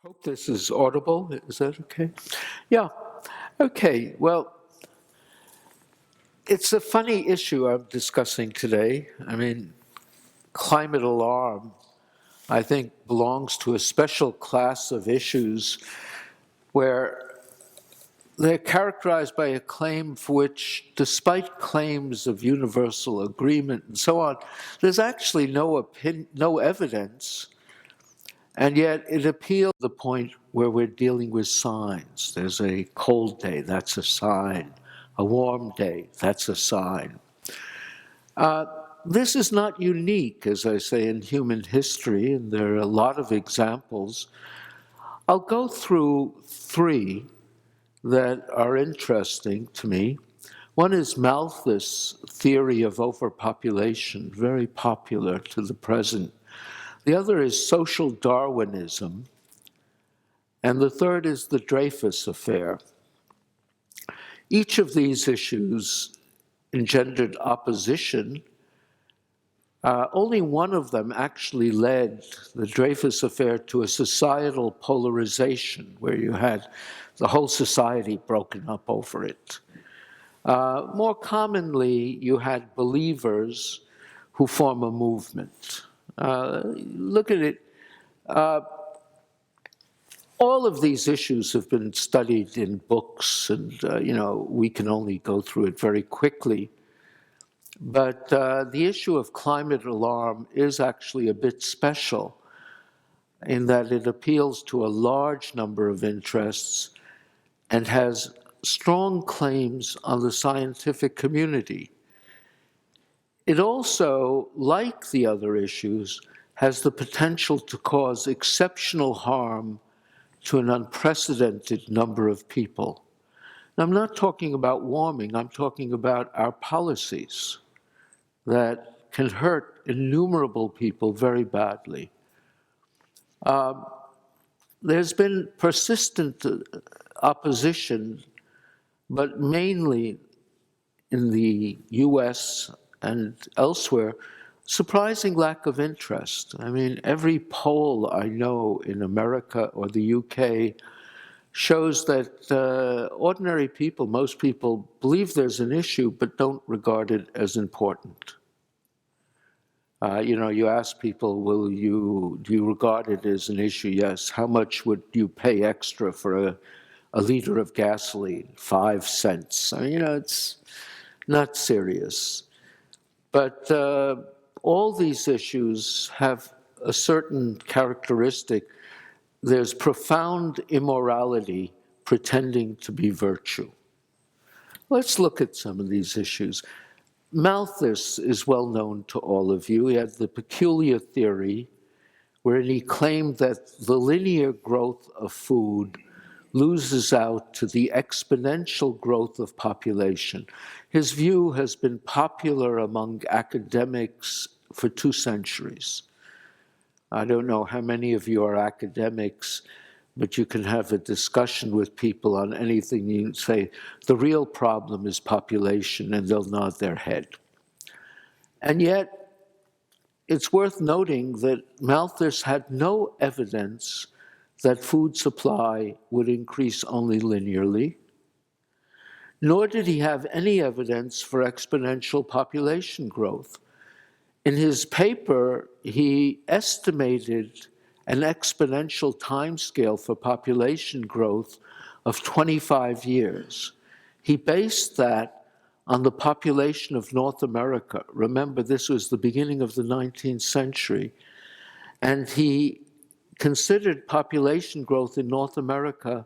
Hope this is audible. Is that okay? Yeah. Okay. Well, it's a funny issue I'm discussing today. I mean, climate alarm, I think, belongs to a special class of issues where they're characterized by a claim for which, despite claims of universal agreement and so on, there's actually no evidence. And yet it appeals to the point where we're dealing with signs. There's a cold day, that's a sign. A warm day, that's a sign. This is not unique, as I say, in human history, and there are a lot of examples. I'll go through three that are interesting to me. One is Malthus' theory of overpopulation, very popular to the present. The other is social Darwinism, and the third is the Dreyfus affair. Each of these issues engendered opposition. Only one of them actually led, the Dreyfus affair, to a societal polarization where you had the whole society broken up over it. More commonly, you had believers who form a movement. Look at it. All of these issues have been studied in books, and we can only go through it very quickly. But the issue of climate alarm is actually a bit special in that it appeals to a large number of interests and has strong claims on the scientific community. It also, like the other issues, has the potential to cause exceptional harm to an unprecedented number of people. Now, I'm not talking about warming, I'm talking about our policies that can hurt innumerable people very badly. There's been persistent opposition, but mainly in the US and elsewhere, surprising lack of interest. I mean, every poll I know in America or the UK shows that ordinary people, most people, believe there's an issue but don't regard it as important. You ask people, do you regard it as an issue? Yes. How much would you pay extra for a liter of gasoline? 5 cents. I mean, it's not serious. But all these issues have a certain characteristic. There's profound immorality pretending to be virtue. Let's look at some of these issues. Malthus is well known to all of you. He had the peculiar theory wherein he claimed that the linear growth of food loses out to the exponential growth of population. His view has been popular among academics for 2 centuries. I don't know how many of you are academics, but you can have a discussion with people on anything. You say, the real problem is population, and they'll nod their head. And yet, it's worth noting that Malthus had no evidence that food supply would increase only linearly, nor did he have any evidence for exponential population growth. In his paper, he estimated an exponential timescale for population growth of 25 years. He based that on the population of North America. Remember, this was the beginning of the 19th century. And he considered population growth in North America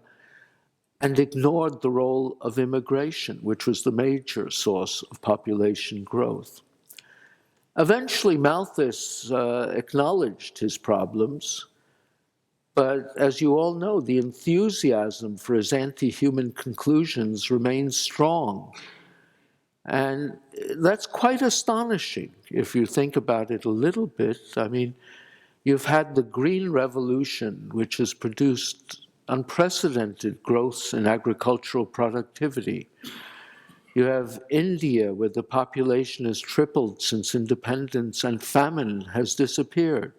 and ignored the role of immigration, which was the major source of population growth. Eventually, Malthus acknowledged his problems, but as you all know, the enthusiasm for his anti-human conclusions remains strong. And that's quite astonishing if you think about it a little bit. I mean, you've had the Green Revolution, which has produced unprecedented growth in agricultural productivity. You have India, where the population has tripled since independence and famine has disappeared.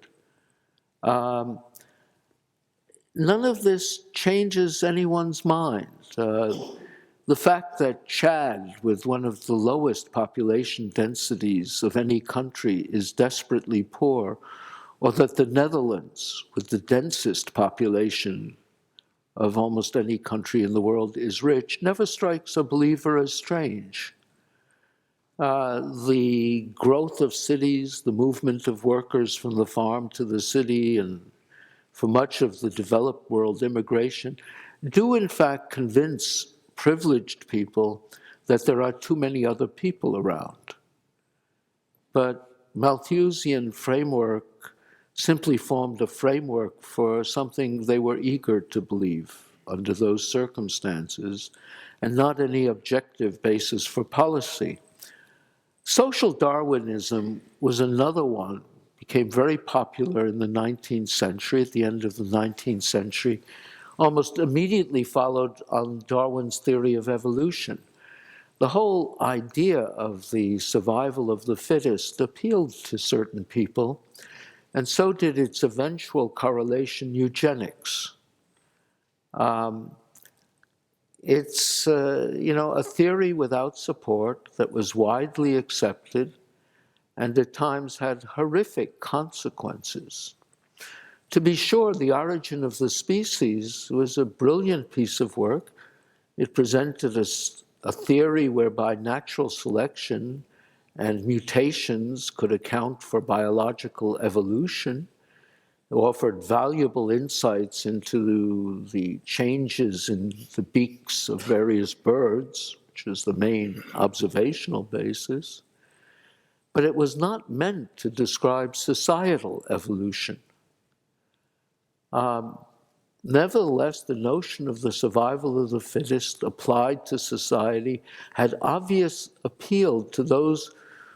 none of this changes anyone's mind. The fact that Chad, with one of the lowest population densities of any country, is desperately poor, or that the Netherlands, with the densest population of almost any country in the world, is rich, never strikes a believer as strange. The growth of cities, the movement of workers from the farm to the city, and for much of the developed world, immigration, do in fact convince privileged people that there are too many other people around. But Malthusian framework simply formed a framework for something they were eager to believe under those circumstances, and not any objective basis for policy. Social Darwinism was another one, became very popular in the 19th century, at the end of the 19th century, almost immediately followed on Darwin's theory of evolution. The whole idea of the survival of the fittest appealed to certain people, and so did its eventual correlation, eugenics. It's a theory without support that was widely accepted and at times had horrific consequences. To be sure, The Origin of the Species was a brilliant piece of work. It presented a theory whereby natural selection and mutations could account for biological evolution. It offered valuable insights into the changes in the beaks of various birds, which is the main observational basis. But it was not meant to describe societal evolution. Nevertheless, the notion of the survival of the fittest applied to society had obvious appeal to those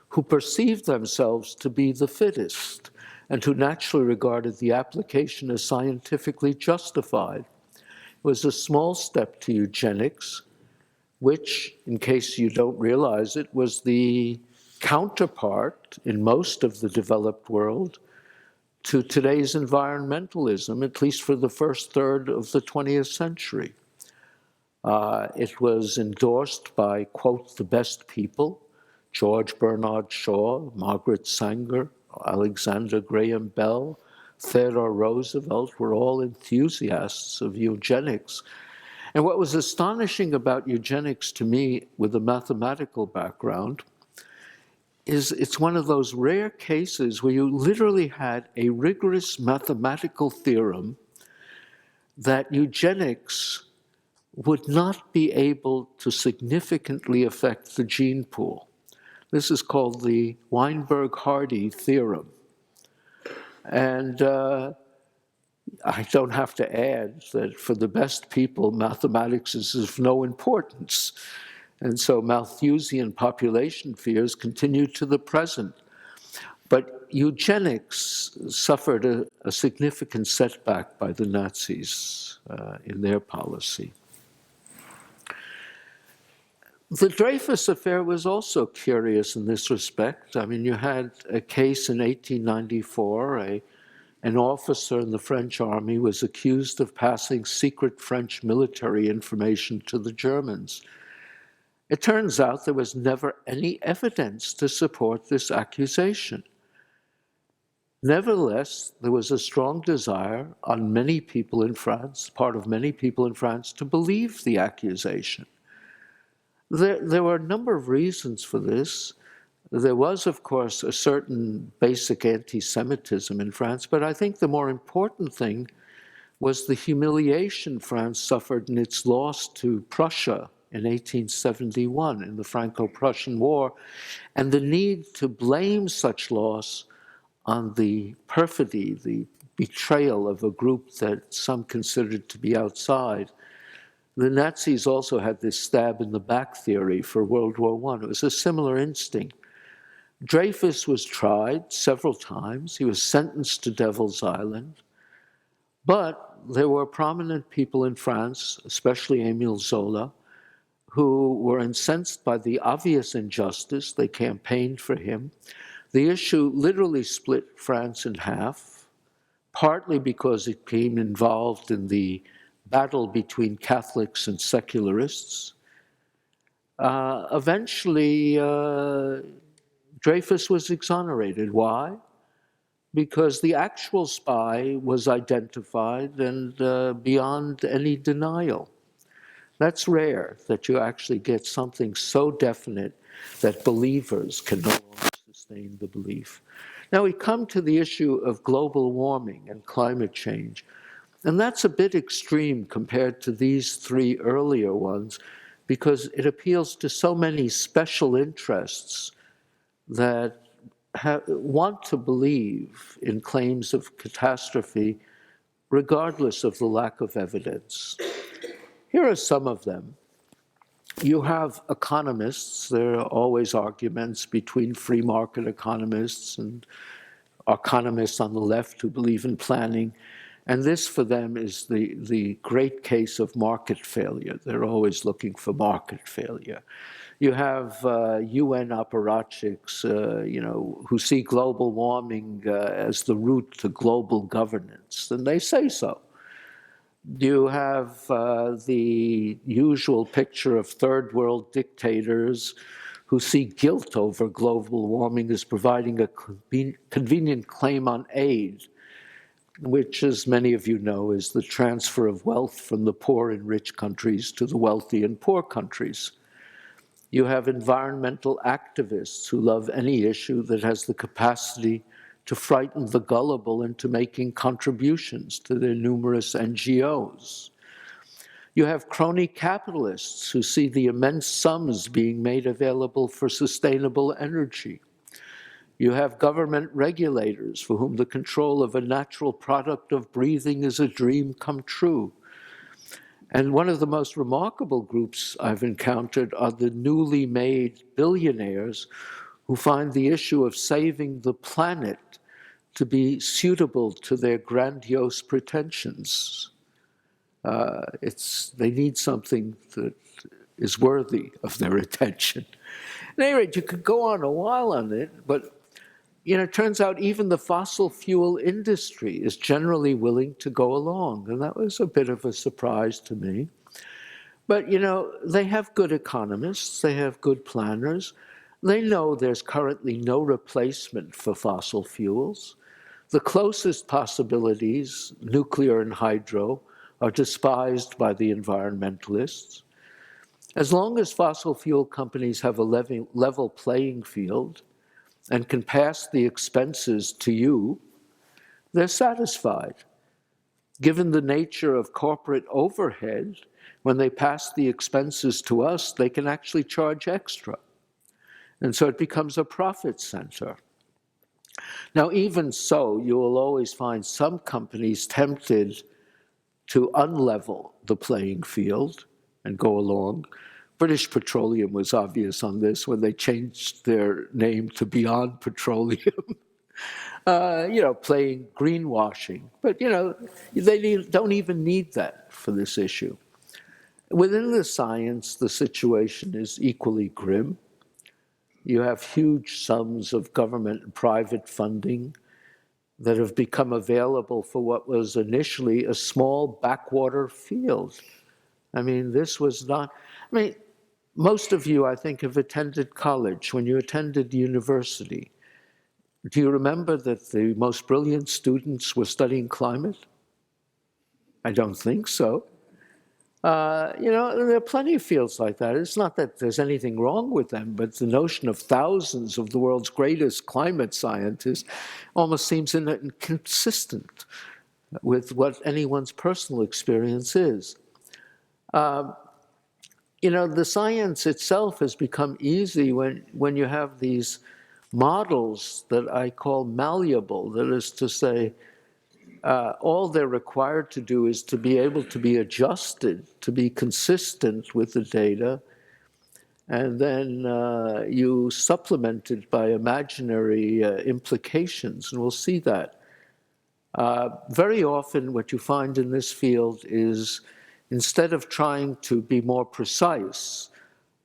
who perceived themselves to be the fittest and who naturally regarded the application as scientifically justified. It was a small step to eugenics, which, in case you don't realize it, was the counterpart in most of the developed world to today's environmentalism, at least for the first third of the 20th century. It was endorsed by, quote, the best people, George Bernard Shaw, Margaret Sanger, Alexander Graham Bell, Theodore Roosevelt were all enthusiasts of eugenics. And what was astonishing about eugenics to me with a mathematical background is it's one of those rare cases where you literally had a rigorous mathematical theorem that eugenics would not be able to significantly affect the gene pool. This is called the Weinberg-Hardy theorem. And I don't have to add that for the best people, mathematics is of no importance. And so Malthusian population fears continue to the present. But eugenics suffered a significant setback by the Nazis in their policy. The Dreyfus affair was also curious in this respect. I mean, you had a case in 1894, an officer in the French army was accused of passing secret French military information to the Germans. It turns out there was never any evidence to support this accusation. Nevertheless, there was a strong desire on many people in France, part of many people in France, to believe the accusation. There were a number of reasons for this. There was, of course, a certain basic anti-Semitism in France, but I think the more important thing was the humiliation France suffered in its loss to Prussia in 1871 in the Franco-Prussian War, and the need to blame such loss on the perfidy, the betrayal of a group that some considered to be outside. The Nazis also had this stab in the back theory for World War I. It was a similar instinct. Dreyfus was tried several times. He was sentenced to Devil's Island. But there were prominent people in France, especially Émile Zola, who were incensed by the obvious injustice. They campaigned for him. The issue literally split France in half. partly because it became involved in the battle between Catholics and secularists. Eventually, Dreyfus was exonerated. Why? Because the actual spy was identified and beyond any denial. That's rare, that you actually get something so definite that believers can no longer sustain the belief. Now we come to the issue of global warming and climate change, and that's a bit extreme compared to these three earlier ones, because it appeals to so many special interests that want to believe in claims of catastrophe regardless of the lack of evidence. Here are some of them. You have economists. There are always arguments between free market economists and economists on the left who believe in planning. And this, for them, is the great case of market failure. They're always looking for market failure. You have UN apparatchiks, who see global warming as the route to global governance, and they say so. You have the usual picture of third world dictators who see guilt over global warming as providing a convenient claim on aid, which, as many of you know, is the transfer of wealth from the poor and rich countries to the wealthy and poor countries. You have environmental activists who love any issue that has the capacity to frighten the gullible into making contributions to their numerous NGOs. You have crony capitalists who see the immense sums being made available for sustainable energy. You have government regulators for whom the control of a natural product of breathing is a dream come true. And one of the most remarkable groups I've encountered are the newly made billionaires who find the issue of saving the planet to be suitable to their grandiose pretensions. They need something that is worthy of their attention. At any rate, you could go on a while on it, but it turns out even the fossil fuel industry is generally willing to go along, and that was a bit of a surprise to me. But, they have good economists, they have good planners. They know there's currently no replacement for fossil fuels. The closest possibilities, nuclear and hydro, are despised by the environmentalists. As long as fossil fuel companies have a level playing field and can pass the expenses to you, they're satisfied. Given the nature of corporate overhead, when they pass the expenses to us, they can actually charge extra. And so it becomes a profit center. Now, even so, you will always find some companies tempted to unlevel the playing field and go along. British Petroleum was obvious on this when they changed their name to Beyond Petroleum, playing greenwashing. But, they don't even need that for this issue. Within the science, the situation is equally grim. You have huge sums of government and private funding that have become available for what was initially a small backwater field. This was not, most of you, I think, have attended college. When you attended university, do you remember that the most brilliant students were studying climate? I don't think so. There are plenty of fields like that. It's not that there's anything wrong with them, but the notion of thousands of the world's greatest climate scientists almost seems inconsistent with what anyone's personal experience is. The science itself has become easy when you have these models that I call malleable. That is to say, all they're required to do is to be able to be adjusted, to be consistent with the data, and then you supplement it by imaginary implications, and we'll see that. Very often what you find in this field is, instead of trying to be more precise,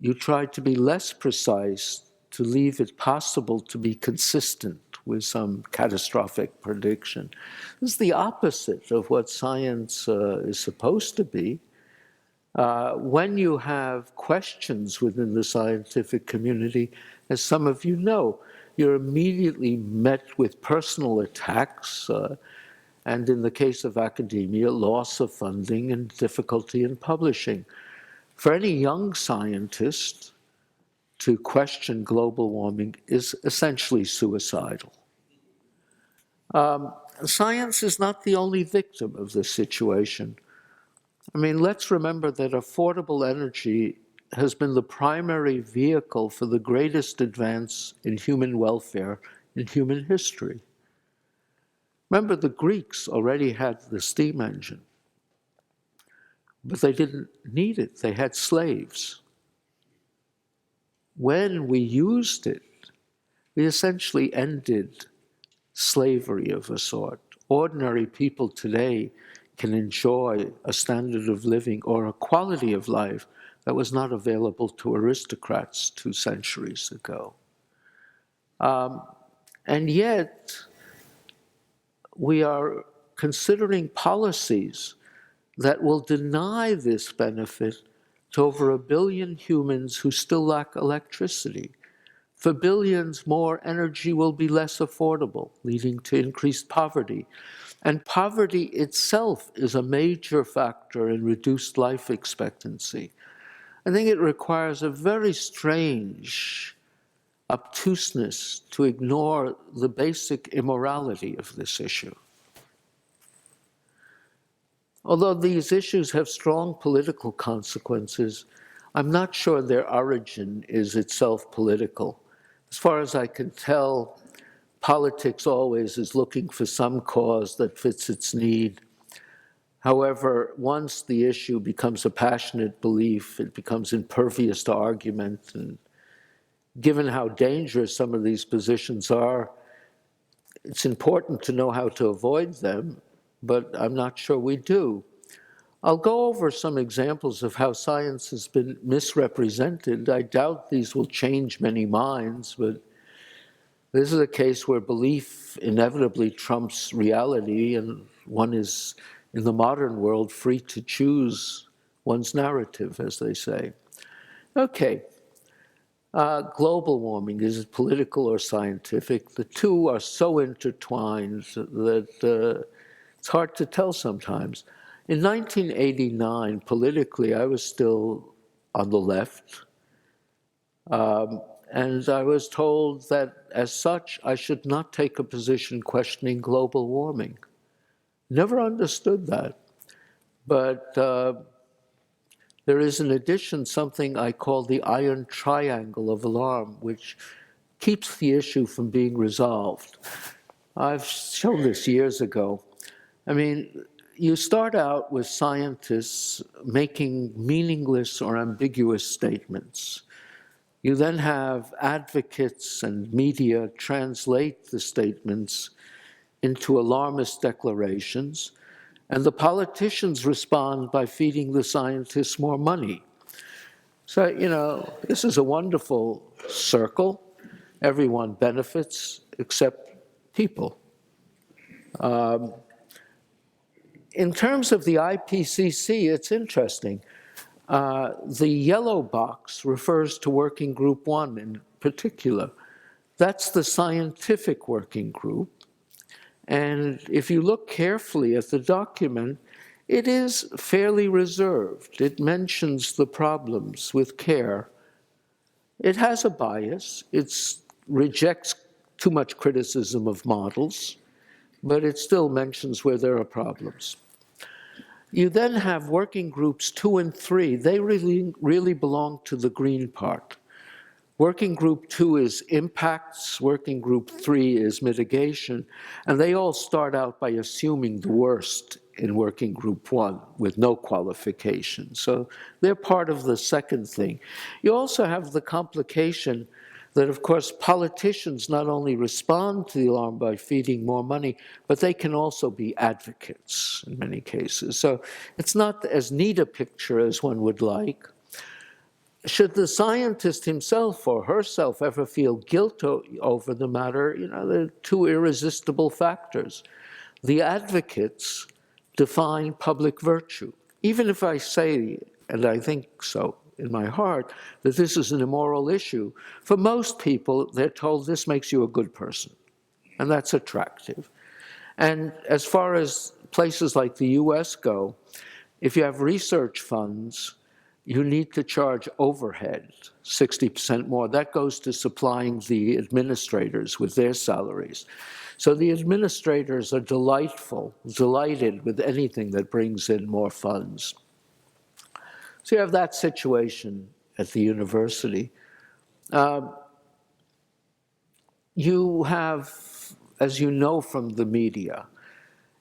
you try to be less precise to leave it possible to be consistent with some catastrophic prediction. This is the opposite of what science is supposed to be. When you have questions within the scientific community, as some of you know, you're immediately met with personal attacks, and in the case of academia, loss of funding and difficulty in publishing. For any young scientist, to question global warming is essentially suicidal. Science is not the only victim of this situation. I mean, let's remember that affordable energy has been the primary vehicle for the greatest advance in human welfare in human history. Remember, the Greeks already had the steam engine, but they didn't need it. They had slaves. When we used it, we essentially ended slavery of a sort. Ordinary people today can enjoy a standard of living or a quality of life that was not available to aristocrats 2 centuries ago. And yet, we are considering policies that will deny this benefit to over 1 billion humans who still lack electricity. For billions more, energy will be less affordable, leading to increased poverty. And poverty itself is a major factor in reduced life expectancy. I think it requires a very strange obtuseness to ignore the basic immorality of this issue. Although these issues have strong political consequences, I'm not sure their origin is itself political. As far as I can tell, politics always is looking for some cause that fits its need. However, once the issue becomes a passionate belief, it becomes impervious to argument. And given how dangerous some of these positions are, it's important to know how to avoid them, but I'm not sure we do. I'll go over some examples of how science has been misrepresented. I doubt these will change many minds, but this is a case where belief inevitably trumps reality, and one is, in the modern world, free to choose one's narrative, as they say. Okay, global warming, is it political or scientific? The two are so intertwined that it's hard to tell sometimes. In 1989, politically, I was still on the left, and I was told that, as such, I should not take a position questioning global warming. Never understood that. But there is, in addition, something I call the iron triangle of alarm, which keeps the issue from being resolved. I've shown this years ago. I mean, you start out with scientists making meaningless or ambiguous statements. You then have advocates and media translate the statements into alarmist declarations, and the politicians respond by feeding the scientists more money. So, you know, this is a wonderful circle. Everyone benefits except people. In terms of the IPCC, it's interesting. The yellow box refers to Working Group 1 in particular. That's the scientific working group. And if you look carefully at the document, it is fairly reserved. It mentions the problems with care. It has a bias. It rejects too much criticism of models, but it still mentions where there are problems. You then have working groups 2 and 3. They really belong to the green part. Working group 2 is impacts, working group 3 is mitigation, and they all start out by assuming the worst in working group 1 with no qualification. So they're part of the second thing. You also have the complication that, of course, politicians not only respond to the alarm by feeding more money, but they can also be advocates in many cases. So it's not as neat a picture as one would like. should the scientist himself or herself ever feel guilt over the matter, there are two irresistible factors. The advocates define public virtue. Even if I say, and I think so in my heart, that this is an immoral issue, for most people, they're told this makes you a good person, and that's attractive. And as far as places like the US go, if you have research funds, you need to charge overhead, 60% more. That goes to supplying the administrators with their salaries. So the administrators are delighted with anything that brings in more funds. So you have that situation at the university. You have, as you know from the media,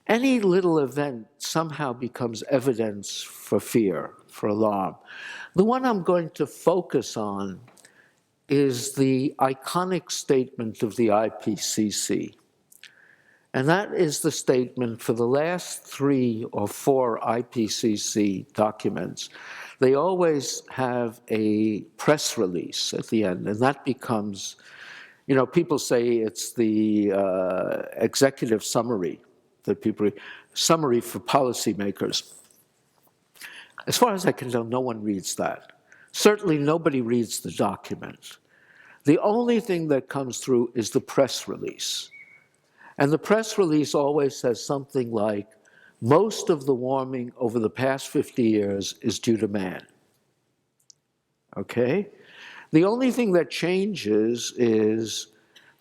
any little event somehow becomes evidence for fear, for alarm. The one I'm going to focus on is the iconic statement of the IPCC. And that is the statement for the last 3 or 4 IPCC documents. They always have a press release at the end, and that becomes, people say it's the executive summary that people, summary for policymakers. As far as I can tell, no one reads that. Certainly nobody reads the document. The only thing that comes through is the press release. And the press release always says something like, most of the warming over the past 50 years is due to man. Okay? The only thing that changes is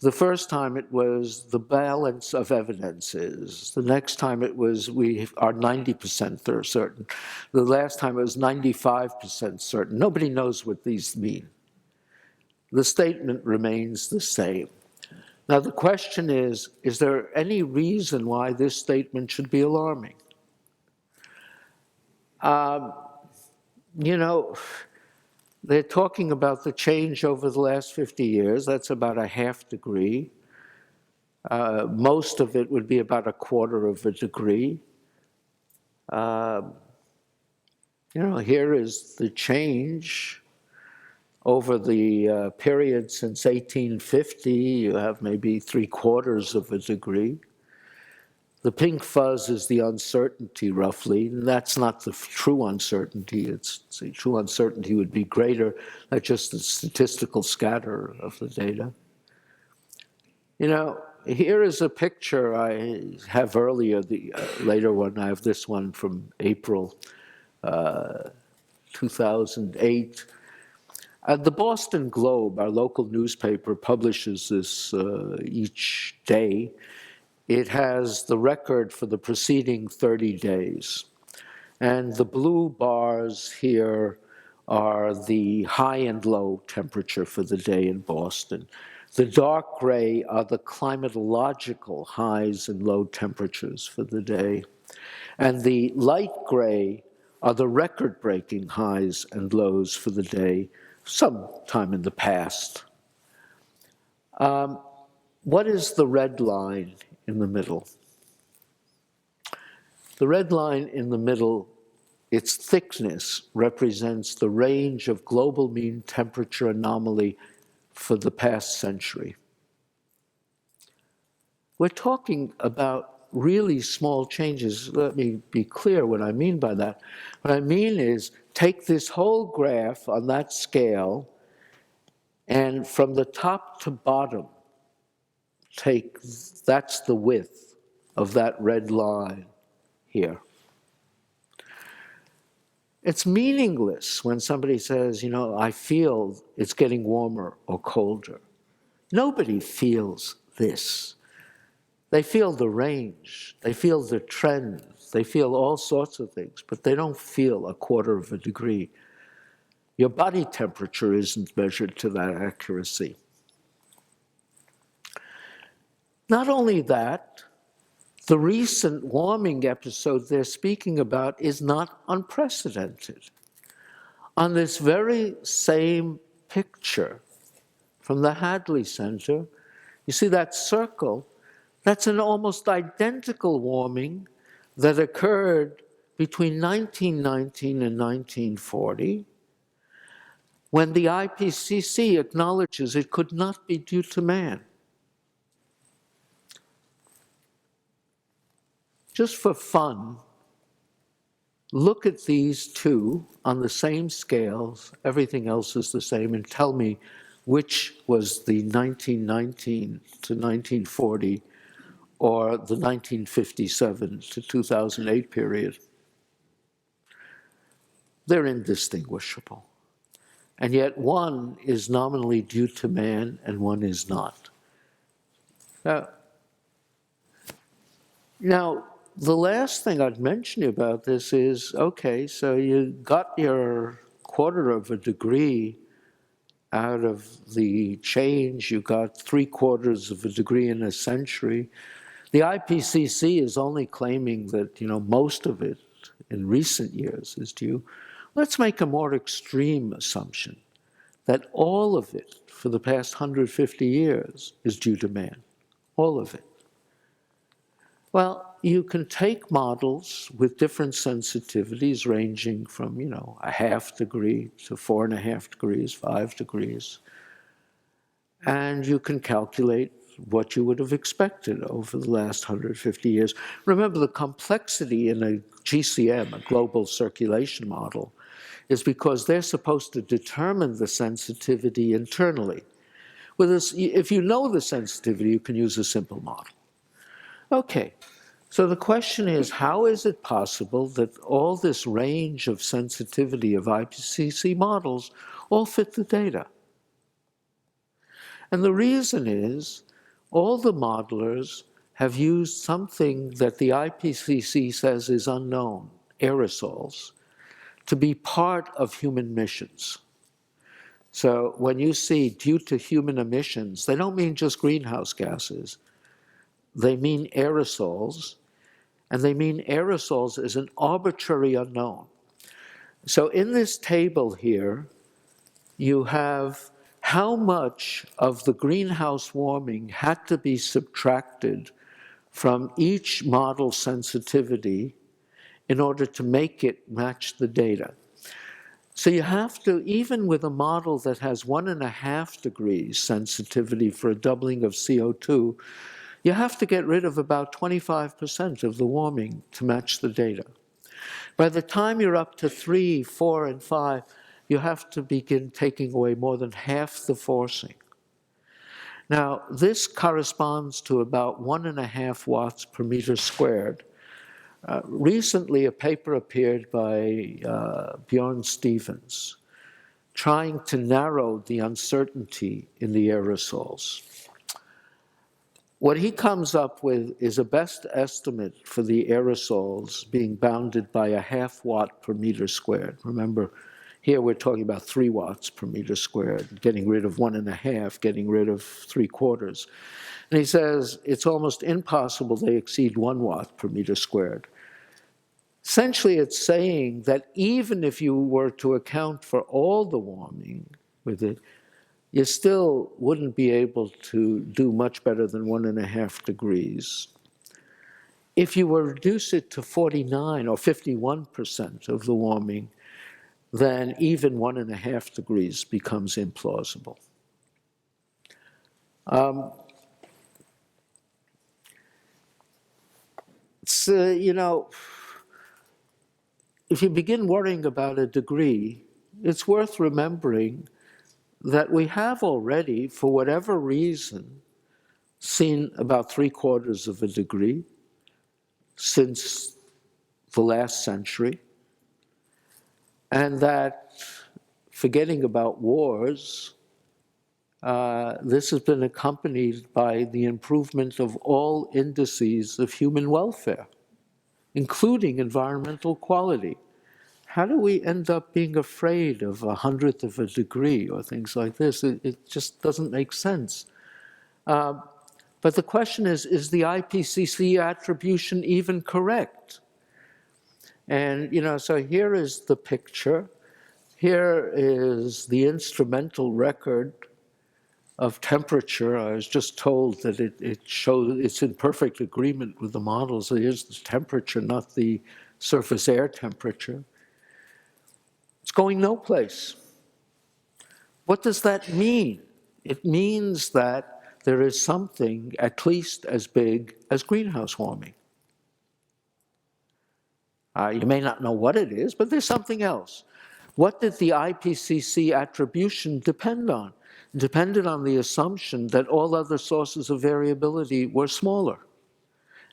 the first time it was the balance of evidences. The next time it was we are 90% certain. The last time it was 95% certain. Nobody knows what these mean. The statement remains the same. Now the question is there any reason why this statement should be alarming? They're talking about the change over the last 50 years. That's about a half degree. Most of it would be about a quarter of a degree. Here is the change over the period since 1850. You have maybe 3/4 of a degree. The pink fuzz is the uncertainty, roughly. And that's not the true uncertainty. The true uncertainty would be greater. That's just the statistical scatter of the data. Here is a picture I have earlier, the later one. I have this one from April 2008. The Boston Globe, our local newspaper, publishes this each day. It has the record for the preceding 30 days. And the blue bars here are the high and low temperature for the day in Boston. The dark gray are the climatological highs and low temperatures for the day. And the light gray are the record-breaking highs and lows for the day, sometime in the past. What is the red line in the middle? The red line in the middle, its thickness represents the range of global mean temperature anomaly for the past century. We're talking about really small changes. Let me be clear what I mean by that. What I mean is take this whole graph on that scale and from the top to bottom, that's the width of that red line here. It's meaningless when somebody says, I feel it's getting warmer or colder. Nobody feels this. They feel the range, they feel the trend, they feel all sorts of things, but they don't feel a quarter of a degree. Your body temperature isn't measured to that accuracy. Not only that, the recent warming episode they're speaking about is not unprecedented. On this very same picture from the Hadley Center, you see that circle? That's an almost identical warming that occurred between 1919 and 1940, when the IPCC acknowledges it could not be due to man. Just for fun, look at these two on the same scales, everything else is the same, and tell me which was the 1919 to 1940 or the 1957 to 2008 period. They're indistinguishable. And yet one is nominally due to man and one is not. Now, the last thing I'd mention about this is, okay, so you got your quarter of a degree out of the change, you got 3/4 of a degree in a century. The IPCC is only claiming that, most of it in recent years is due. Let's make a more extreme assumption that all of it for the past 150 years is due to man, all of it. Well, you can take models with different sensitivities ranging from, 1/2 degree to 4.5 degrees, 5 degrees, and you can calculate what you would have expected over the last 150 years. Remember, the complexity in a GCM, a global circulation model, is because they're supposed to determine the sensitivity internally. If you know the sensitivity, you can use a simple model. Okay, so the question is, how is it possible that all this range of sensitivity of IPCC models all fit the data? And the reason is, all the modelers have used something that the IPCC says is unknown, aerosols, to be part of human missions. So when you see due to human emissions, they don't mean just greenhouse gases. They mean aerosols, and they mean aerosols as an arbitrary unknown. So in this table here, you have how much of the greenhouse warming had to be subtracted from each model sensitivity in order to make it match the data. So you have to, even with a model that has 1.5 degrees sensitivity for a doubling of CO2, you have to get rid of about 25% of the warming to match the data. By the time you're up to 3, 4, and 5, you have to begin taking away more than half the forcing. Now, this corresponds to about 1.5 watts per meter squared. Recently, a paper appeared by Bjorn Stevens, trying to narrow the uncertainty in the aerosols. What he comes up with is a best estimate for the aerosols being bounded by 0.5 watt per meter squared. Remember, here we're talking about 3 watts per meter squared, getting rid of 1.5, getting rid of 3/4. And he says it's almost impossible they exceed 1 watt per meter squared. Essentially, it's saying that even if you were to account for all the warming with it, you still wouldn't be able to do much better than 1.5 degrees. If you were to reduce it to 49 or 51% of the warming, then even 1.5 degrees becomes implausible. If you begin worrying about a degree, it's worth remembering that we have already, for whatever reason, seen about 3/4 of a degree since the last century, and that, forgetting about wars, this has been accompanied by the improvement of all indices of human welfare, including environmental quality. How do we end up being afraid of 1/100th of a degree or things like this? It just doesn't make sense. But the question is the IPCC attribution even correct? And, so here is the picture. Here is the instrumental record of temperature. I was just told that it shows it's in perfect agreement with the models. So here's the temperature, not the surface air temperature. It's going no place. What does that mean? It means that there is something at least as big as greenhouse warming. You may not know what it is, but there's something else. What did the IPCC attribution depend on? It depended on the assumption that all other sources of variability were smaller.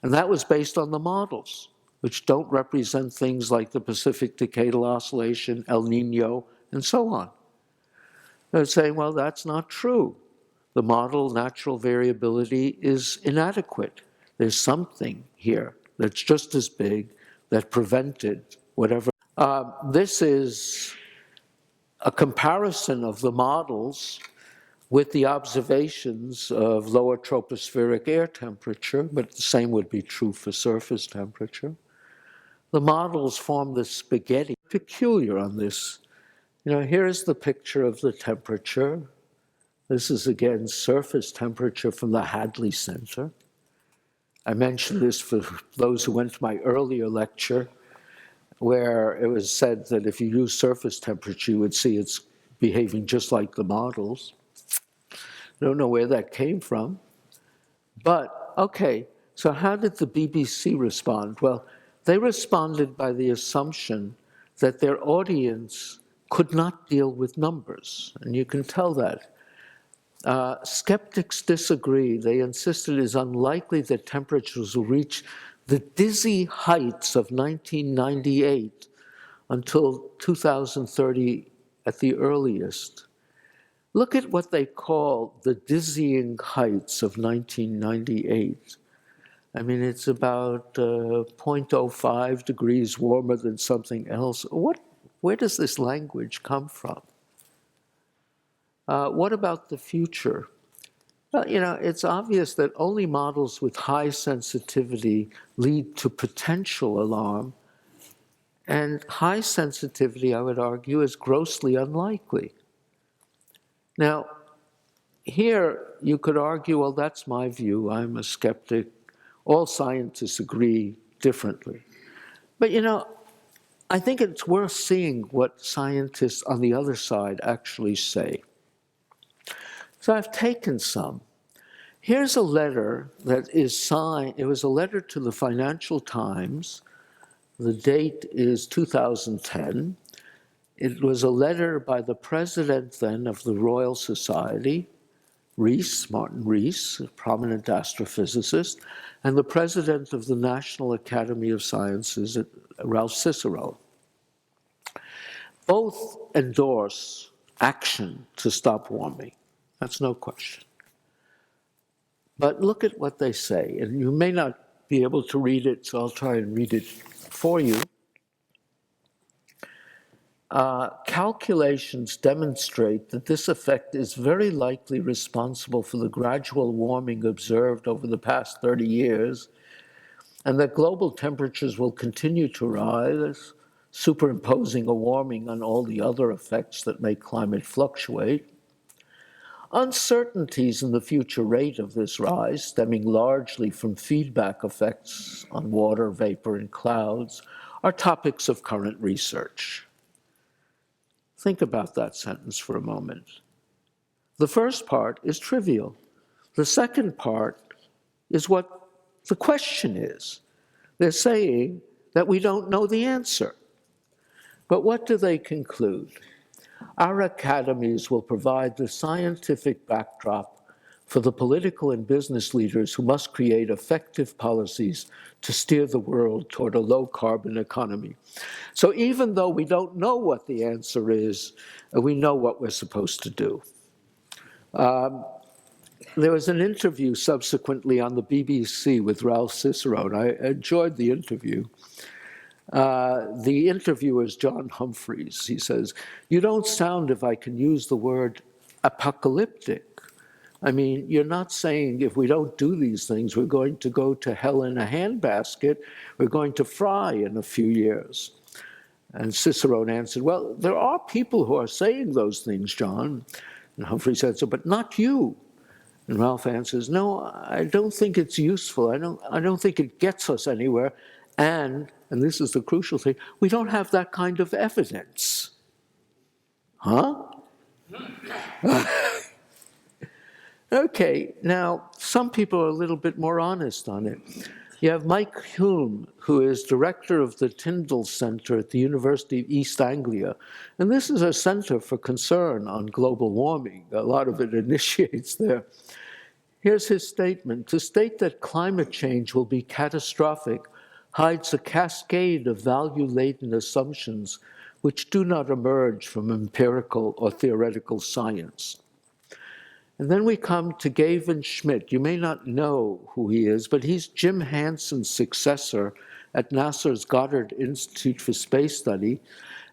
And that was based on the models, which don't represent things like the Pacific Decadal Oscillation, El Nino, and so on. They're saying, well, that's not true. The model natural variability is inadequate. There's something here that's just as big that prevented whatever. This is a comparison of the models with the observations of lower tropospheric air temperature, but the same would be true for surface temperature. The models form this spaghetti, peculiar on this. Here's the picture of the temperature. This is, again, surface temperature from the Hadley Center. I mentioned this for those who went to my earlier lecture, where it was said that if you use surface temperature, you would see it's behaving just like the models. I don't know where that came from. But, okay, so how did the BBC respond? Well, they responded by the assumption that their audience could not deal with numbers, and you can tell that. Skeptics disagree. They insisted it is unlikely that temperatures will reach the dizzy heights of 1998 until 2030 at the earliest. Look at what they call the dizzying heights of 1998. I mean, it's about 0.05 degrees warmer than something else. Where does this language come from? What about the future? Well, it's obvious that only models with high sensitivity lead to potential alarm, and high sensitivity, I would argue, is grossly unlikely. Now, here you could argue, well, that's my view, I'm a skeptic. All scientists agree differently. But I think it's worth seeing what scientists on the other side actually say. So I've taken some. Here's a letter that is signed. It was a letter to the Financial Times. The date is 2010. It was a letter by the president then of the Royal Society, Martin Rees, a prominent astrophysicist, and the president of the National Academy of Sciences, Ralph Cicero. Both endorse action to stop warming. That's no question. But look at what they say, and you may not be able to read it, so I'll try and read it for you. Calculations demonstrate that this effect is very likely responsible for the gradual warming observed over the past 30 years, and that global temperatures will continue to rise, superimposing a warming on all the other effects that make climate fluctuate. Uncertainties in the future rate of this rise, stemming largely from feedback effects on water, vapor, and clouds, are topics of current research. Think about that sentence for a moment. The first part is trivial. The second part is what the question is. They're saying that we don't know the answer. But what do they conclude? Our academies will provide the scientific backdrop for the political and business leaders who must create effective policies to steer the world toward a low-carbon economy. So even though we don't know what the answer is, we know what we're supposed to do. There was an interview subsequently on the BBC with Ralph Cicero, and I enjoyed the interview. The interviewer is John Humphreys. He says, "You don't sound, if I can use the word, apocalyptic. I mean, you're not saying if we don't do these things, we're going to go to hell in a handbasket, we're going to fry in a few years." And Cicero answered, "Well, there are people who are saying those things, John." And Humphrey said, "So, but not you." And Ralph answers, "No, I don't think it's useful. I don't think it gets us anywhere. And this is the crucial thing, we don't have that kind of evidence." Huh? Okay, now some people are a little bit more honest on it. You have Mike Hume, who is director of the Tyndall Center at the University of East Anglia. And this is a center for concern on global warming. A lot of it initiates there. Here's his statement. To state that climate change will be catastrophic hides a cascade of value-laden assumptions which do not emerge from empirical or theoretical science. And then we come to Gavin Schmidt. You may not know who he is, but he's Jim Hanson's successor at NASA's Goddard Institute for Space Study,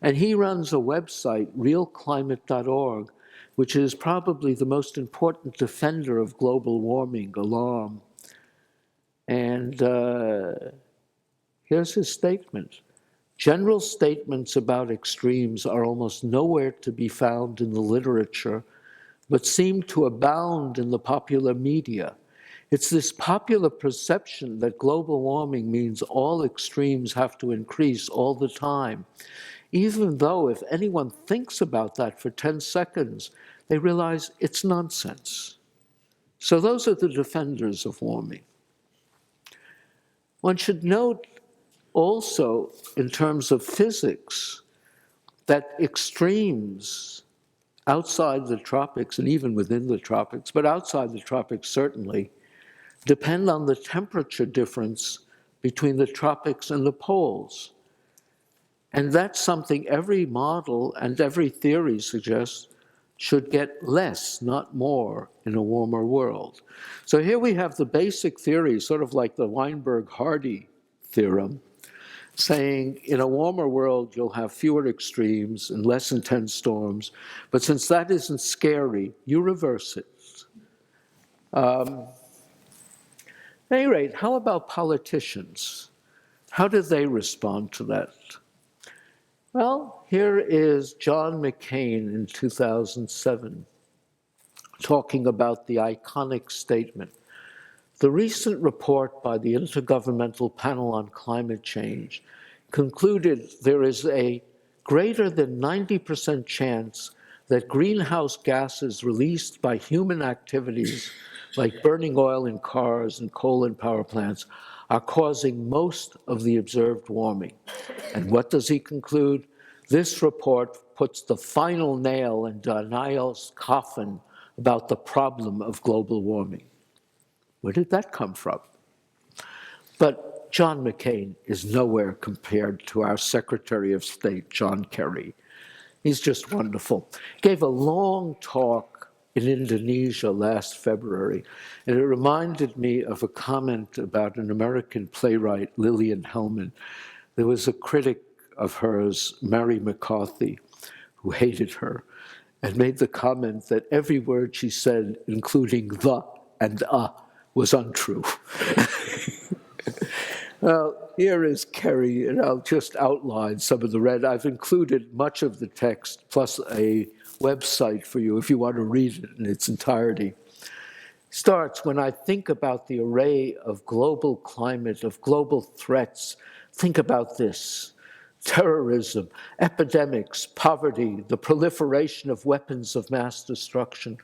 and he runs a website, realclimate.org, which is probably the most important defender of global warming alarm. And here's his statement. General statements about extremes are almost nowhere to be found in the literature, but seem to abound in the popular media. It's this popular perception that global warming means all extremes have to increase all the time, even though if anyone thinks about that for 10 seconds, they realize it's nonsense. So those are the defenders of warming. One should note also, in terms of physics, that extremes outside the tropics, and even within the tropics, but outside the tropics certainly, depend on the temperature difference between the tropics and the poles. And that's something every model and every theory suggests should get less, not more, in a warmer world. So here we have the basic theory, sort of like the Weinberg-Hardy theorem, saying in a warmer world, you'll have fewer extremes and less intense storms. But since that isn't scary, you reverse it. At any rate, how about politicians? How do they respond to that? Well, here is John McCain in 2007 talking about the iconic statement. The recent report by the Intergovernmental Panel on Climate Change concluded there is a greater than 90% chance that greenhouse gases released by human activities, like burning oil in cars and coal in power plants, are causing most of the observed warming. And what does he conclude? This report puts the final nail in denial's coffin about the problem of global warming. Where did that come from? But John McCain is nowhere compared to our Secretary of State, John Kerry. He's just wonderful. Gave a long talk in Indonesia last February, and it reminded me of a comment about an American playwright, Lillian Hellman. There was a critic of hers, Mary McCarthy, who hated her, and made the comment that every word she said, including the and was untrue. Well, here is Kerry, and I'll just outline some of the red. I've included much of the text, plus a website for you if you want to read it in its entirety. Starts, when I think about the array of global climate, of global threats, think about this. Terrorism, epidemics, poverty, the proliferation of weapons of mass destruction,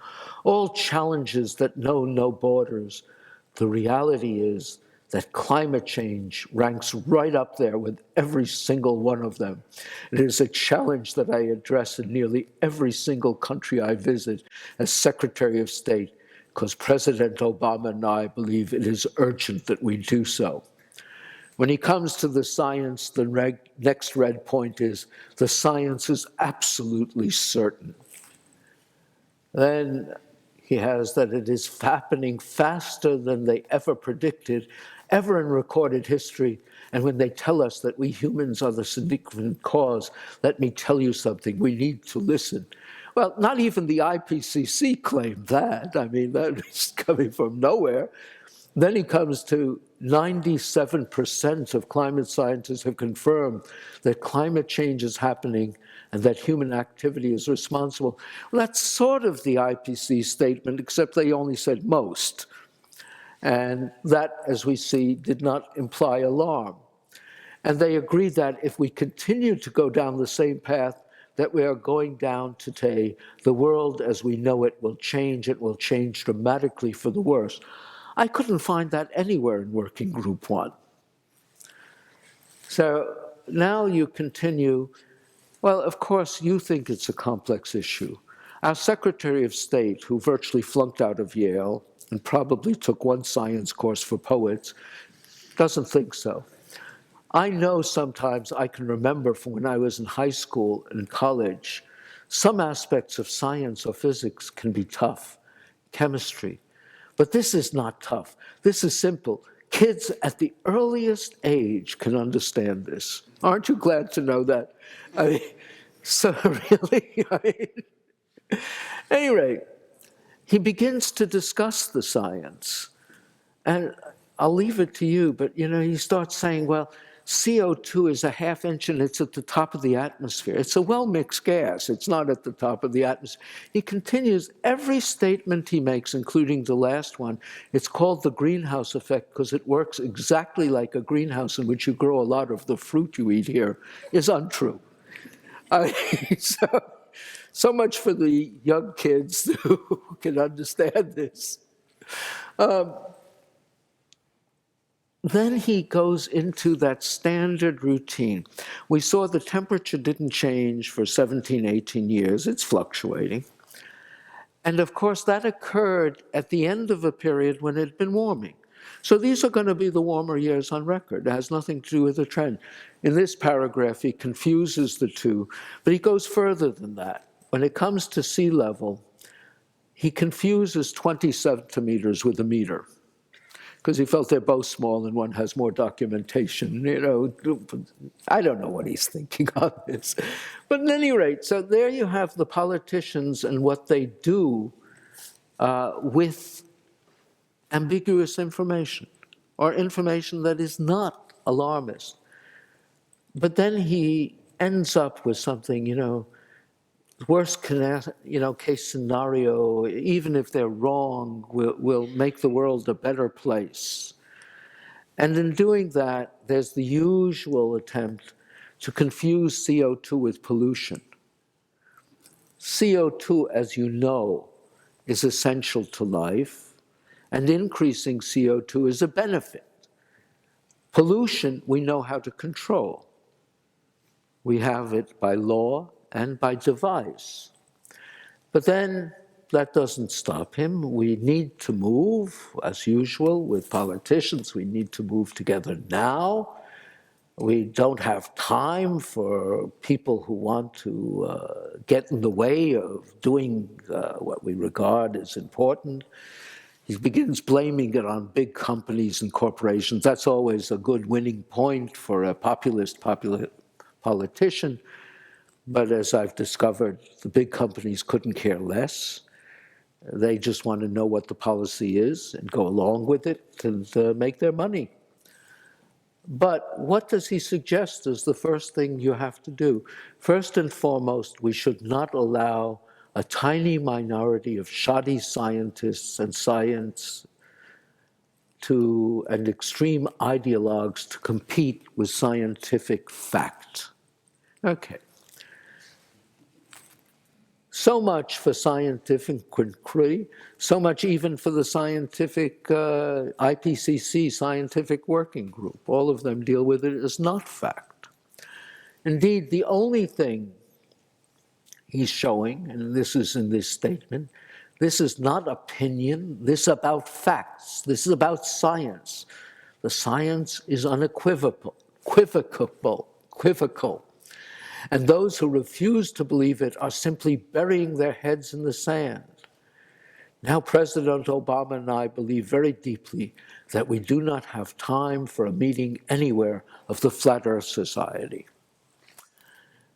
all challenges that know no borders. The reality is that climate change ranks right up there with every single one of them. It is a challenge that I address in nearly every single country I visit as Secretary of State, because President Obama and I believe it is urgent that we do so. When he comes to the science, the next red point is the science is absolutely certain. Then he has that it is happening faster than they ever predicted, ever in recorded history. And when they tell us that we humans are the significant cause, let me tell you something, we need to listen. Well, not even the IPCC claimed that. I mean, that is coming from nowhere. Then he comes to 97% of climate scientists have confirmed that climate change is happening and that human activity is responsible. Well, that's sort of the IPCC statement, except they only said most. And that, as we see, did not imply alarm. And they agreed that if we continue to go down the same path, that we are going down today, the world as we know it will change dramatically for the worse. I couldn't find that anywhere in Working Group 1. So now you continue, well, of course, you think it's a complex issue. Our Secretary of State, who virtually flunked out of Yale and probably took one science course for poets, doesn't think so. I know sometimes I can remember from when I was in high school and college, some aspects of science or physics can be tough, chemistry. But this is not tough. This is simple. Kids at the earliest age can understand this. Aren't you glad to know that? I mean, so really, at any rate, he begins to discuss the science. And I'll leave it to you, but he starts saying, well, CO2 is a ½ inch and it's at the top of the atmosphere. It's a well-mixed gas. It's not at the top of the atmosphere. He continues every statement he makes, including the last one. It's called the greenhouse effect because it works exactly like a greenhouse in which you grow a lot of the fruit you eat here, is untrue. So much for the young kids who can understand this. Then he goes into that standard routine. We saw the temperature didn't change for 17, 18 years. It's fluctuating. And of course, that occurred at the end of a period when it had been warming. So these are going to be the warmer years on record. It has nothing to do with the trend. In this paragraph, he confuses the two, but he goes further than that. When it comes to sea level, he confuses 20 centimeters with a meter, because he felt they're both small and one has more documentation. I don't know what he's thinking on this. But at any rate, so there you have the politicians and what they do with ambiguous information, or information that is not alarmist. But then he ends up with something, worst case scenario, even if they're wrong, will make the world a better place. And in doing that, there's the usual attempt to confuse CO2 with pollution. CO2, as you know, is essential to life, and increasing CO2 is a benefit. Pollution, we know how to control. We have it by law and by device. But then that doesn't stop him. We need to move, as usual, with politicians. We need to move together now. We don't have time for people who want to get in the way of doing what we regard as important. He begins blaming it on big companies and corporations. That's always a good winning point for a populist politician. But as I've discovered, the big companies couldn't care less. They just want to know what the policy is and go along with it and make their money. But what does he suggest is the first thing you have to do? First and foremost, we should not allow a tiny minority of shoddy scientists and science and extreme ideologues to compete with scientific fact. Okay. So much for scientific inquiry, so much even for the scientific IPCC, Scientific Working Group. All of them deal with it as not fact. Indeed, the only thing he's showing, and this is in this statement, this is not opinion, this is about facts, this is about science. The science is unequivocal, equivocal. And those who refuse to believe it are simply burying their heads in the sand. Now, President Obama and I believe very deeply that we do not have time for a meeting anywhere of the Flat Earth Society.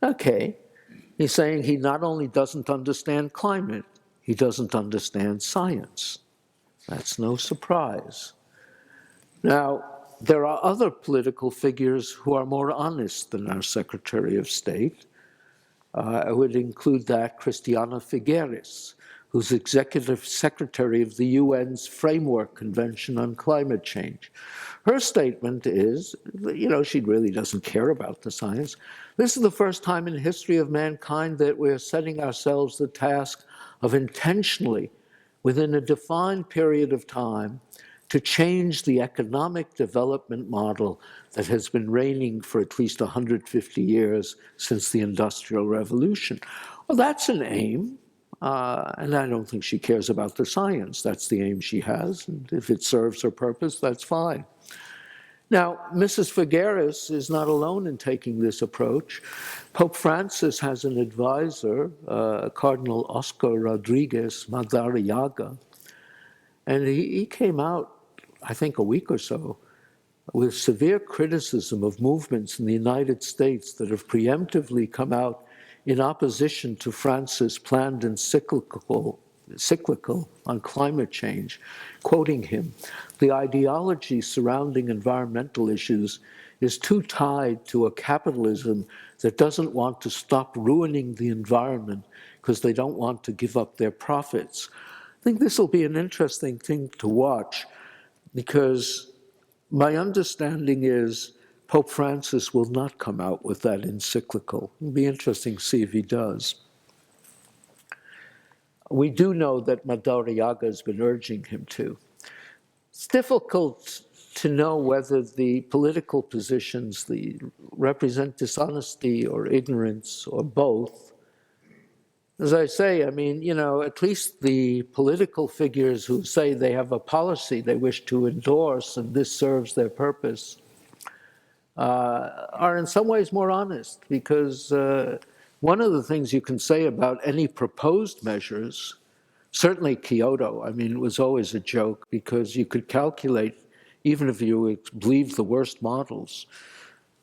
Okay, he's saying he not only doesn't understand climate, he doesn't understand science. That's no surprise. Now, there are other political figures who are more honest than our Secretary of State. I would include that Christiana Figueres, who's executive secretary of the UN's Framework Convention on Climate Change. Her statement is, she really doesn't care about the science. This is the first time in the history of mankind that we're setting ourselves the task of intentionally, within a defined period of time, to change the economic development model that has been reigning for at least 150 years since the Industrial Revolution. Well, that's an aim, and I don't think she cares about the science. That's the aim she has, and if it serves her purpose, that's fine. Now, Mrs. Figueres is not alone in taking this approach. Pope Francis has an advisor, Cardinal Oscar Rodriguez Madariaga, and he came out, I think a week or so, with severe criticism of movements in the United States that have preemptively come out in opposition to Francis' planned encyclical on climate change. Quoting him, "The ideology surrounding environmental issues is too tied to a capitalism that doesn't want to stop ruining the environment because they don't want to give up their profits." I think this will be an interesting thing to watch, because my understanding is Pope Francis will not come out with that encyclical. It'll be interesting to see if he does. We do know that Madariaga has been urging him to. It's difficult to know whether the political positions represent dishonesty or ignorance or both. As I say, at least the political figures who say they have a policy they wish to endorse and this serves their purpose are in some ways more honest, because one of the things you can say about any proposed measures, certainly Kyoto, it was always a joke, because you could calculate, even if you believe the worst models,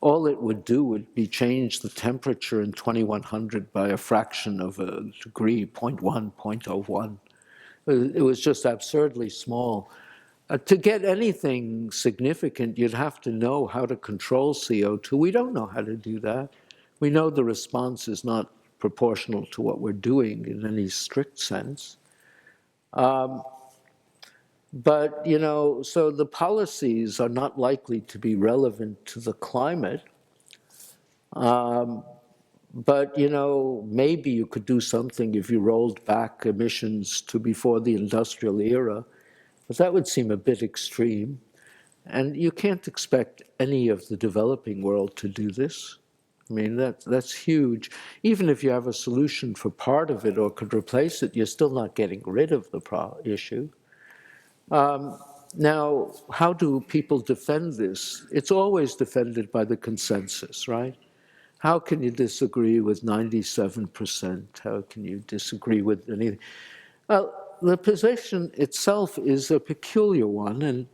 all it would do would be change the temperature in 2100 by a fraction of a degree, 0.1, 0.01. It was just absurdly small. To get anything significant, you'd have to know how to control CO2. We don't know how to do that. We know the response is not proportional to what we're doing in any strict sense. But, so the policies are not likely to be relevant to the climate. But, maybe you could do something if you rolled back emissions to before the industrial era. But that would seem a bit extreme. And you can't expect any of the developing world to do this. That's huge. Even if you have a solution for part of it or could replace it, you're still not getting rid of the issue. Now, how do people defend this? It's always defended by the consensus, right? How can you disagree with 97%? How can you disagree with anything? Well, the position itself is a peculiar one, and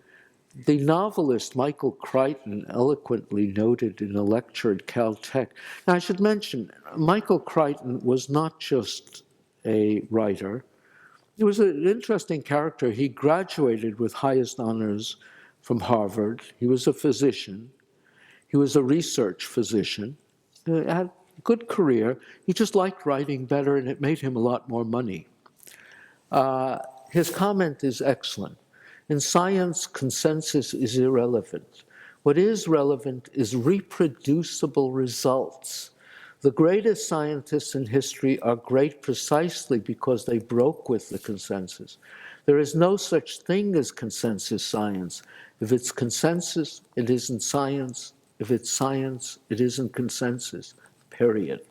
the novelist Michael Crichton eloquently noted in a lecture at Caltech. Now, I should mention, Michael Crichton was not just a writer. He was an interesting character. He graduated with highest honors from Harvard. He was a physician. He was a research physician. He had a good career. He just liked writing better, and it made him a lot more money. His comment is excellent. In science, consensus is irrelevant. What is relevant is reproducible results. The greatest scientists in history are great precisely because they broke with the consensus. There is no such thing as consensus science. If it's consensus, it isn't science. If it's science, it isn't consensus, period.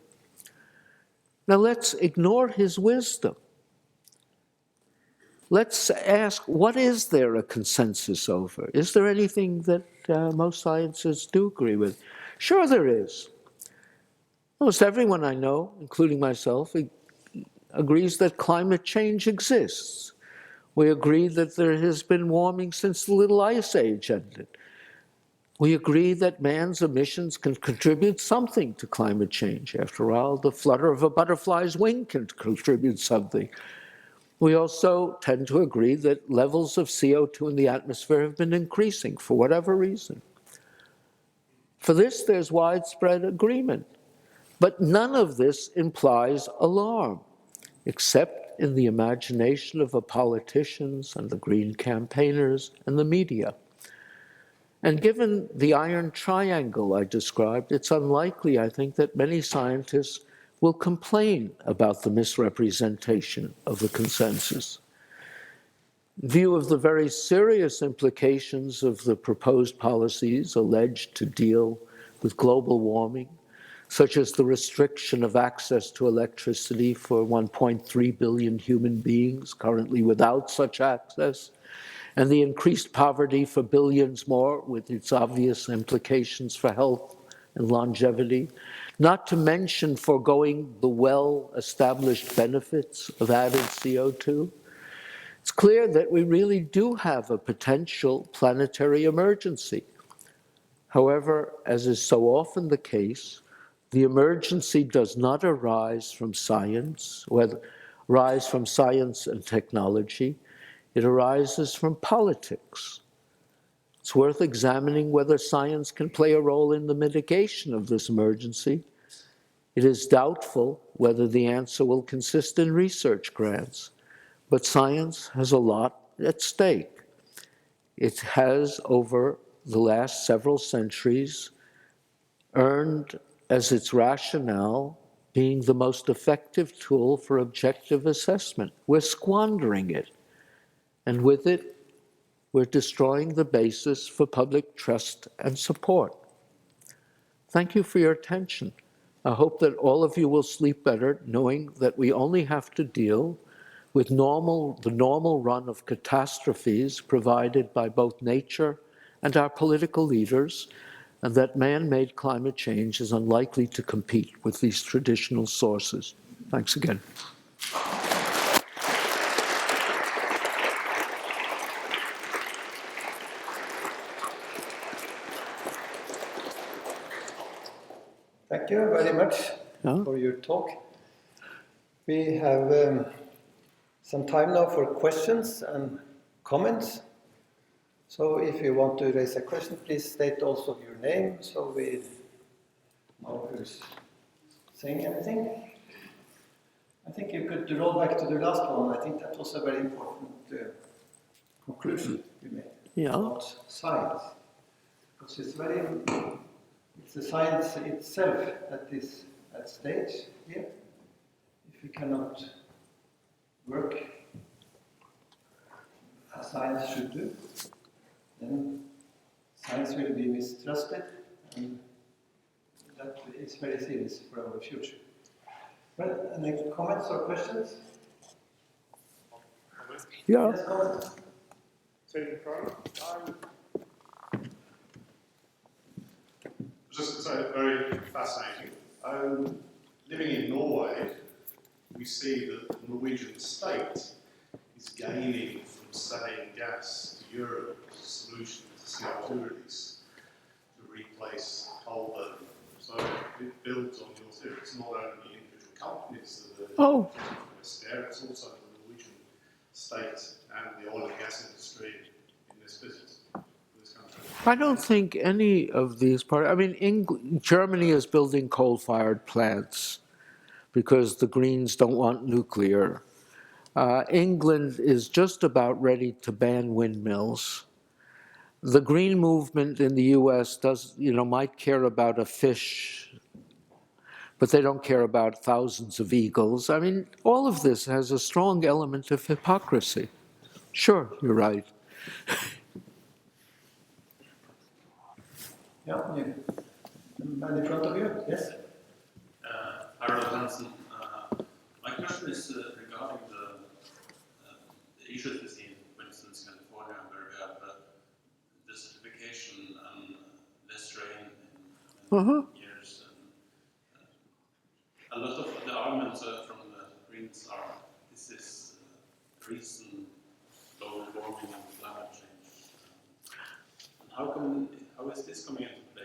Now let's ignore his wisdom. Let's ask, what is there a consensus over? Is there anything that most scientists do agree with? Sure there is. Almost everyone I know, including myself, agrees that climate change exists. We agree that there has been warming since the Little Ice Age ended. We agree that man's emissions can contribute something to climate change. After all, the flutter of a butterfly's wing can contribute something. We also tend to agree that levels of CO2 in the atmosphere have been increasing for whatever reason. For this, there's widespread agreement. But none of this implies alarm, except in the imagination of the politicians and the green campaigners and the media. And given the iron triangle I described, it's unlikely, I think, that many scientists will complain about the misrepresentation of the consensus. In view of the very serious implications of the proposed policies alleged to deal with global warming, such as the restriction of access to electricity for 1.3 billion human beings currently without such access, and the increased poverty for billions more with its obvious implications for health and longevity, not to mention foregoing the well-established benefits of added CO2. It's clear that we really do have a potential planetary emergency. However, as is so often the case, the emergency does not arise from science and technology. It arises from politics. It's worth examining whether science can play a role in the mitigation of this emergency. It is doubtful whether the answer will consist in research grants, but science has a lot at stake. It has, over the last several centuries, earned as its rationale being the most effective tool for objective assessment. We're squandering it, and with it, we're destroying the basis for public trust and support. Thank you for your attention. I hope that all of you will sleep better knowing that we only have to deal with the normal run of catastrophes provided by both nature and our political leaders, and that man-made climate change is unlikely to compete with these traditional sources. Thanks again. Thank you very much for your talk. We have some time now for questions and comments. So if you want to raise a question, please state also your name so we know who's saying anything. I think you could roll back to the last one. I think that was a very important conclusion you made about science. Because it's the science itself that is at stake here. If we cannot work as science should do, then science will be mistrusted, and that is very serious for our future. Well, any comments or questions? Yeah. Yes, comment. Just to say, very fascinating. Living in Norway, we see that the Norwegian state is gaining from selling gas to Europe as a solution to CO2 release to replace coal burning. So it builds on your theory. It's not only individual companies that are there, it's also the Norwegian state and the oil and gas industry in this business. I don't think any of these parts, I mean, Germany is building coal-fired plants because the Greens don't want nuclear. England is just about ready to ban windmills. The Green movement in the US might care about a fish, but they don't care about thousands of eagles. I mean, all of this has a strong element of hypocrisy. Sure, you're right. Yeah, man in front of you, yes? Irrelevance. My question is regarding the issues we see in, for instance, California, where we have desertification and less rain in years. And a lot of the arguments from the Greens are this is reason global warming and climate change. And how is this coming into play?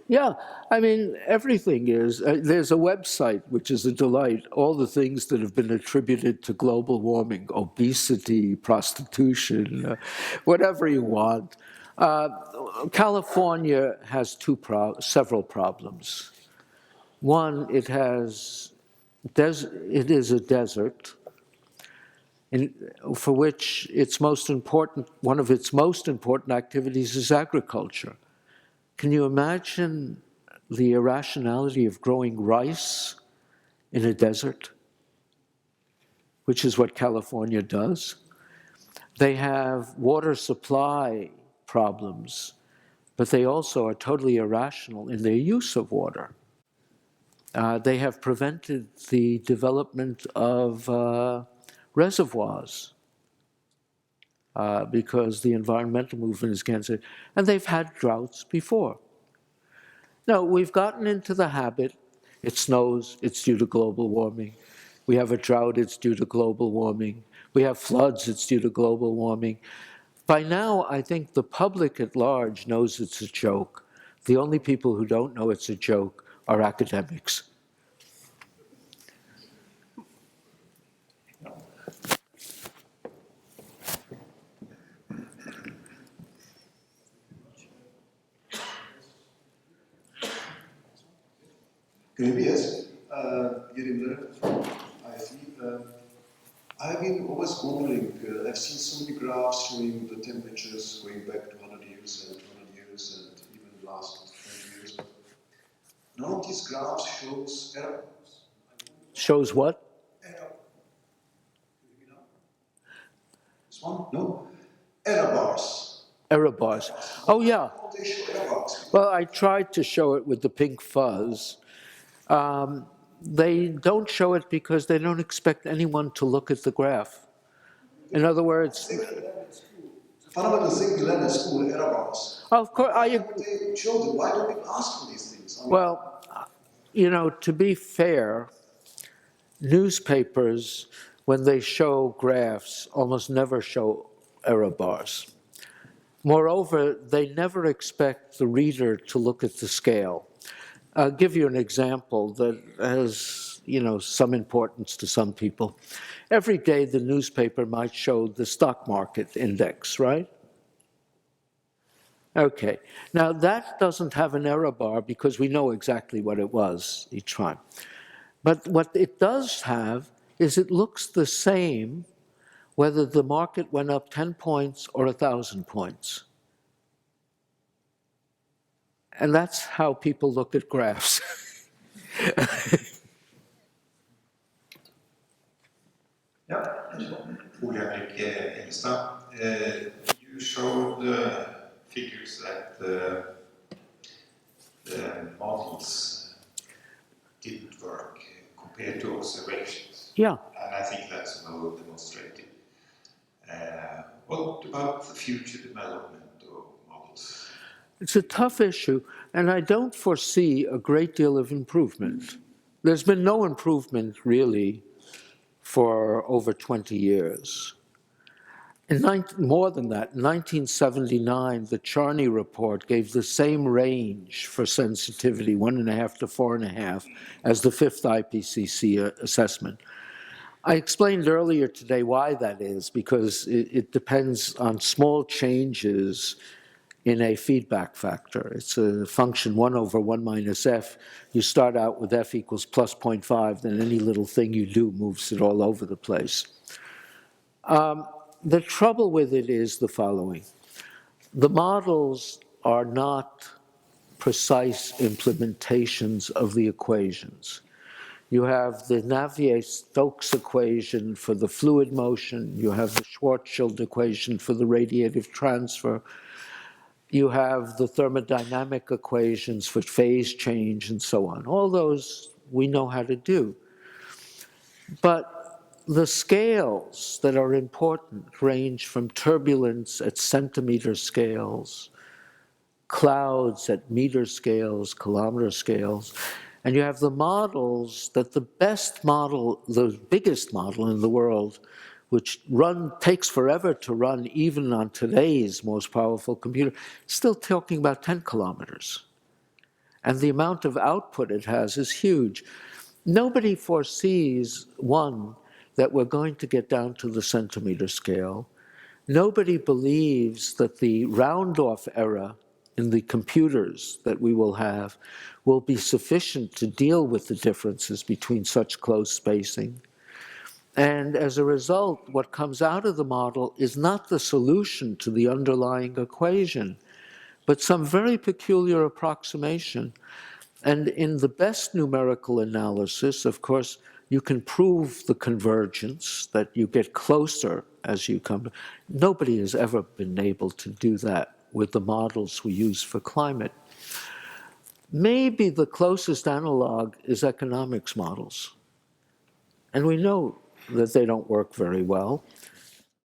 Yeah, I mean, everything is. There's a website, which is a delight, all the things that have been attributed to global warming, obesity, prostitution, whatever you want. California has several problems. One, it has It is a desert, for which one of its most important activities is agriculture. Can you imagine the irrationality of growing rice in a desert, which is what California does? They have water supply problems, but they also are totally irrational in their use of water. They have prevented the development of reservoirs because the environmental movement is against it. And they've had droughts before. Now, we've gotten into the habit, it snows, it's due to global warming. We have a drought, it's due to global warming. We have floods, it's due to global warming. By now, I think the public at large knows it's a joke. The only people who don't know it's a joke are academics. Yes, Irrelevance from ISE. I've been always wondering, I've seen so many graphs showing the temperatures going back to 100 years and 200 years and even the last 20 years. But none of these graphs shows error. Shows what? Error. This one? No? Error bars. Error bars. Oh, yeah. They show error bars. Well, I tried to show it with the pink fuzz. They don't show it because they don't expect anyone to look at the graph. In other words, Fundamental thing we learn at school, error bars. of course, They show them. Why don't people ask for these things? well, you know, to be fair, newspapers, when they show graphs, almost never show error bars. Moreover, they never expect the reader to look at the scale. I'll give you an example that has, you know, some importance to some people. Every day the newspaper might show the stock market index, right? Okay, now that doesn't have an error bar because we know exactly what it was each time. But what it does have is it looks the same whether the market went up 10 points or 1,000 points. And that's how people look at graphs. You showed the figures that the models didn't work compared to observations. Yeah. And I think that's well demonstrated. What about the future development of models? It's a tough issue, and I don't foresee a great deal of improvement. There's been no improvement, really, for over 20 years. More than that, in 1979, the Charney report gave the same range for sensitivity, 1.5 to 4.5, as the fifth IPCC assessment. I explained earlier today why that is, because it depends on small changes in a feedback factor. It's a function 1 over 1 minus f. You start out with f equals plus 0.5, then any little thing you do moves it all over the place. The trouble with it is the following. The models are not precise implementations of the equations. You have the Navier-Stokes equation for the fluid motion. You have the Schwarzschild equation for the radiative transfer. You have the thermodynamic equations for phase change and so on. All those we know how to do. But the scales that are important range from turbulence at centimeter scales, clouds at meter scales, kilometer scales, and you have the models that the best model, the biggest model in the world, which takes forever to run even on today's most powerful computer, still talking about 10 kilometers. And the amount of output it has is huge. Nobody foresees, one, that we're going to get down to the centimeter scale. Nobody believes that the round-off error in the computers that we will have will be sufficient to deal with the differences between such close spacing. And as a result, what comes out of the model is not the solution to the underlying equation, but some very peculiar approximation. And in the best numerical analysis, of course, you can prove the convergence, that you get closer as you come. Nobody has ever been able to do that with the models we use for climate. Maybe the closest analog is economics models. And we know that they don't work very well.